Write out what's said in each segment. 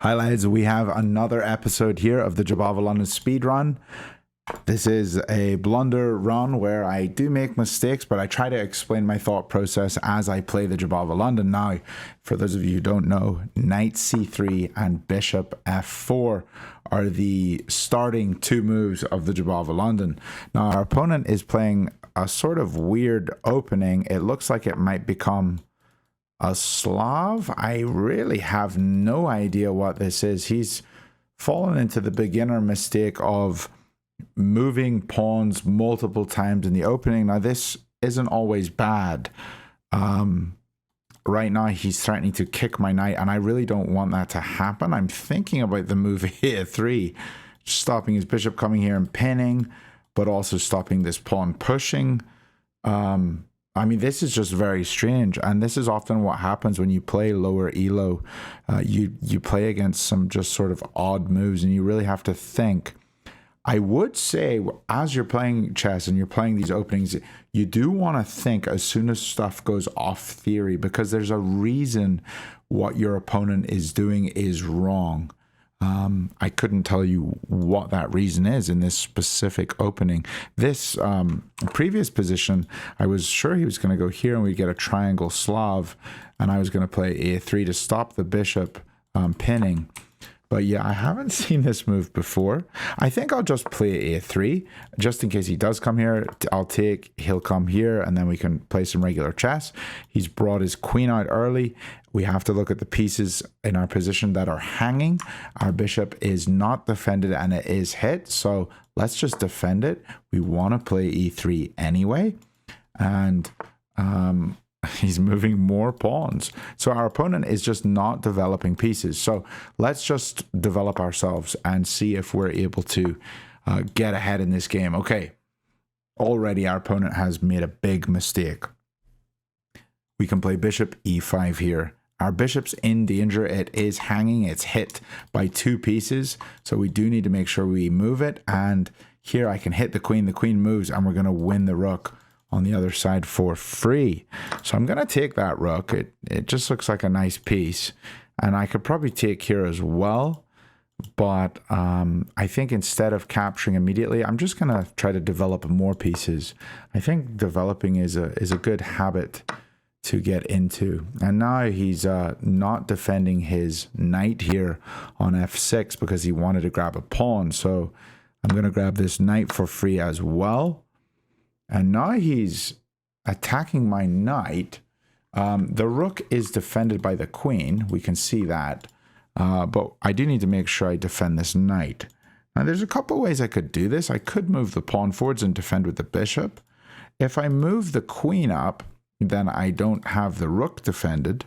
Hi lads, we have another episode here of the Jobava London speedrun. This is a blunder run where I do make mistakes, but I try to explain my thought process as I play the Jobava London. Now, for those of you who don't know, knight c3 and bishop f4 are the starting two moves of the Jobava London. Now, our opponent is playing a sort of weird opening. It looks like it might become a Slav. I really have no idea what this is. He's fallen into the beginner mistake of moving pawns multiple times in the opening. Now, this isn't always bad. Right now, he's threatening to kick my knight, and I really don't want that to happen. I'm thinking about the move here, 3, stopping his bishop coming here and pinning, but also stopping this pawn pushing. I mean, this is just very strange, and this is often what happens when you play lower elo. You play against some just sort of odd moves, and you really have to think. I would say, as you're playing chess and you're playing these openings, you do want to think as soon as stuff goes off theory, because there's a reason what your opponent is doing is wrong. I couldn't tell you what that reason is in this specific opening. This previous position, I was sure he was going to go here and we'd get a triangle Slav, and I was going to play a3 to stop the bishop pinning. But yeah, I haven't seen this move before. I think I'll just play a3 just in case he does come here. I'll take, he'll come here, and then we can play some regular chess. He's brought his queen out early. We have to look at the pieces in our position that are hanging. Our bishop is not defended and it is hit, so let's just defend it. We want to play e3 anyway, and he's moving more pawns. So our opponent is just not developing pieces. So let's just develop ourselves and see if we're able to get ahead in this game. Okay, already our opponent has made a big mistake. We can play bishop e5 here. Our bishop's in danger. It is hanging. It's hit by 2 pieces. So we do need to make sure we move it. And here I can hit the queen. The queen moves, and we're going to win the rook on the other side for free. So I'm going to take that rook. It just looks like a nice piece. And I could probably take here as well. But I think instead of capturing immediately, I'm just going to try to develop more pieces. I think developing is a good habit to get into. And now he's not defending his knight here on f6 because he wanted to grab a pawn. So I'm going to grab this knight for free as well. And now he's attacking my knight. The rook is defended by the queen. We can see that. But I do need to make sure I defend this knight. Now, there's a couple ways I could do this. I could move the pawn forwards and defend with the bishop. If I move the queen up, then I don't have the rook defended.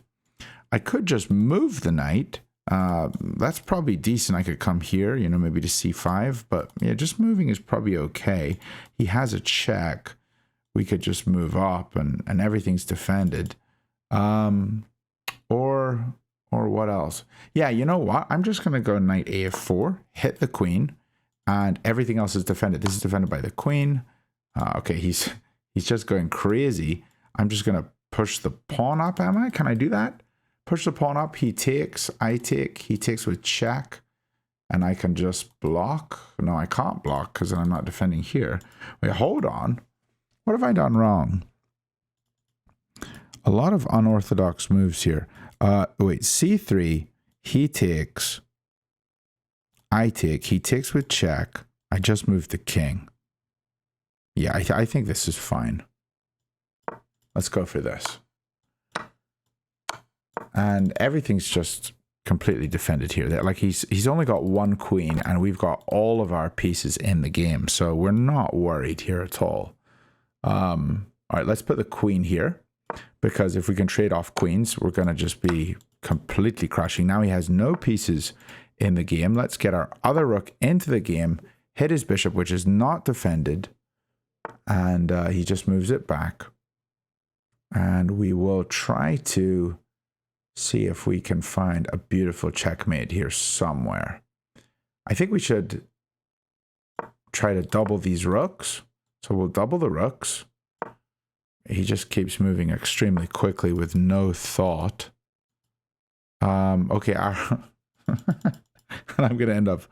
I could just move the knight. That's probably decent. I could come here, you know, maybe to c5, but yeah, just moving is probably okay. He has a check. We could just move up and everything's defended. Or what else? Yeah, you know what? I'm just going to go knight a4, hit the queen, and everything else is defended. This is defended by the queen. Okay, he's just going crazy. I'm just going to push the pawn up, am I? Can I do that? Push the pawn up, he takes, I take, he takes with check, and I can just block. No, I can't block because I'm not defending here. Wait, hold on. What have I done wrong? A lot of unorthodox moves here. Wait, c3, he takes, I take, he takes with check. I just moved the king. Yeah, I think this is fine. Let's go for this. And everything's just completely defended here. Like he's only got 1 queen, and we've got all of our pieces in the game, so we're not worried here at all. All right, let's put the queen here, because if we can trade off queens, we're going to just be completely crushing. Now he has no pieces in the game. Let's get our other rook into the game, hit his bishop, which is not defended, and he just moves it back. And we will try to see if we can find a beautiful checkmate here somewhere. I think we should try to double these rooks. So we'll double the rooks. He just keeps moving extremely quickly with no thought. Okay, And I'm gonna end up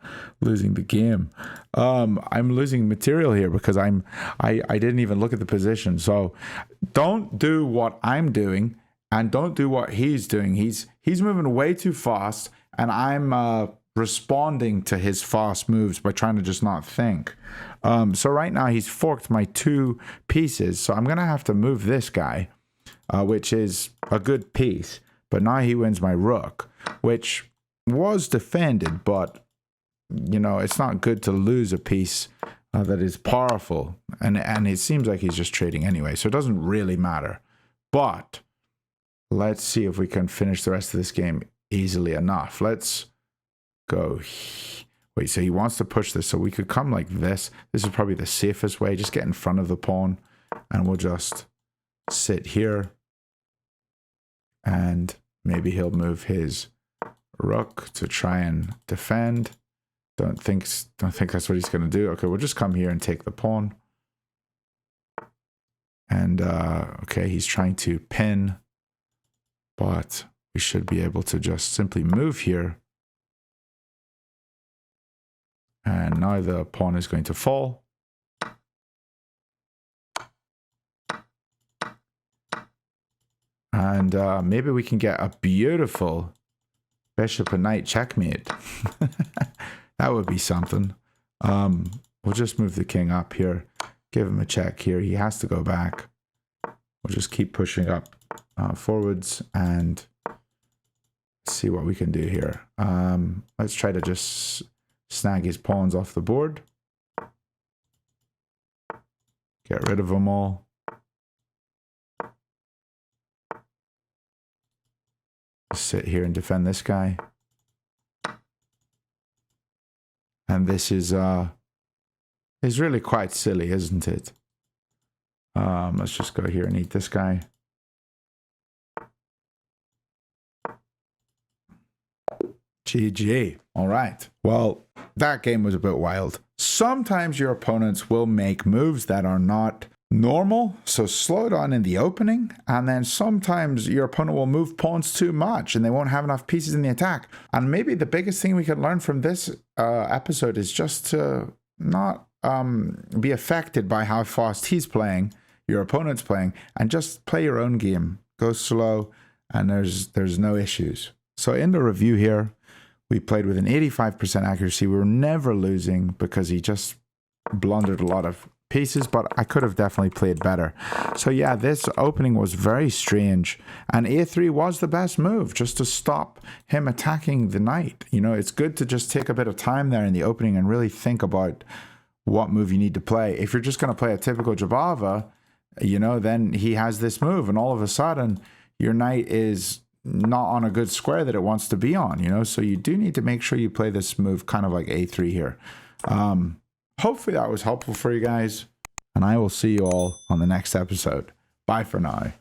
losing the game. I'm losing material here because I didn't even look at the position. So don't do what I'm doing and don't do what he's doing. He's moving way too fast, and I'm responding to his fast moves by trying to just not think. So right now he's forked my 2 pieces, so I'm gonna have to move this guy, which is a good piece. But now he wins my rook, which was defended, but you know, it's not good to lose a piece that is powerful, and it seems like he's just trading anyway, so it doesn't really matter. But let's see if we can finish the rest of this game easily enough. Let's go. Wait, so he wants to push this, so we could come like this. This is probably the safest way. Just get in front of the pawn, and we'll just sit here, and maybe he'll move his rook to try and defend. Don't think that's what he's going to do. Okay, we'll just come here and take the pawn. And okay, he's trying to pin, but we should be able to just simply move here. And now the pawn is going to fall. And maybe we can get a beautiful bishop and knight checkmate. That would be something. We'll just move the king up here. Give him a check here. He has to go back. We'll just keep pushing up forwards and see what we can do here. Let's try to just snag his pawns off the board. Get rid of them all. Sit here and defend this guy. And this is really quite silly, isn't it? Let's just go here and eat this guy. GG. All right. Well, that game was a bit wild. Sometimes your opponents will make moves that are not normal, so slow down in the opening, and then sometimes your opponent will move pawns too much and they won't have enough pieces in the attack. And maybe the biggest thing we can learn from this episode is just to not be affected by how fast he's playing, your opponent's playing, and just play your own game. Go slow, and there's no issues. So in the review here, we played with an 85% accuracy. We were never losing because he just blundered a lot of pieces, but I could have definitely played better. So yeah, this opening was very strange, and a3 was the best move, just to stop him attacking the knight. You know, it's good to just take a bit of time there in the opening and really think about what move you need to play. If you're just going to play a typical Jobava, you know, then he has this move, and all of a sudden your knight is not on a good square that it wants to be on, you know, so you do need to make sure you play this move kind of like a3 here. Hopefully that was helpful for you guys, and I will see you all on the next episode. Bye for now.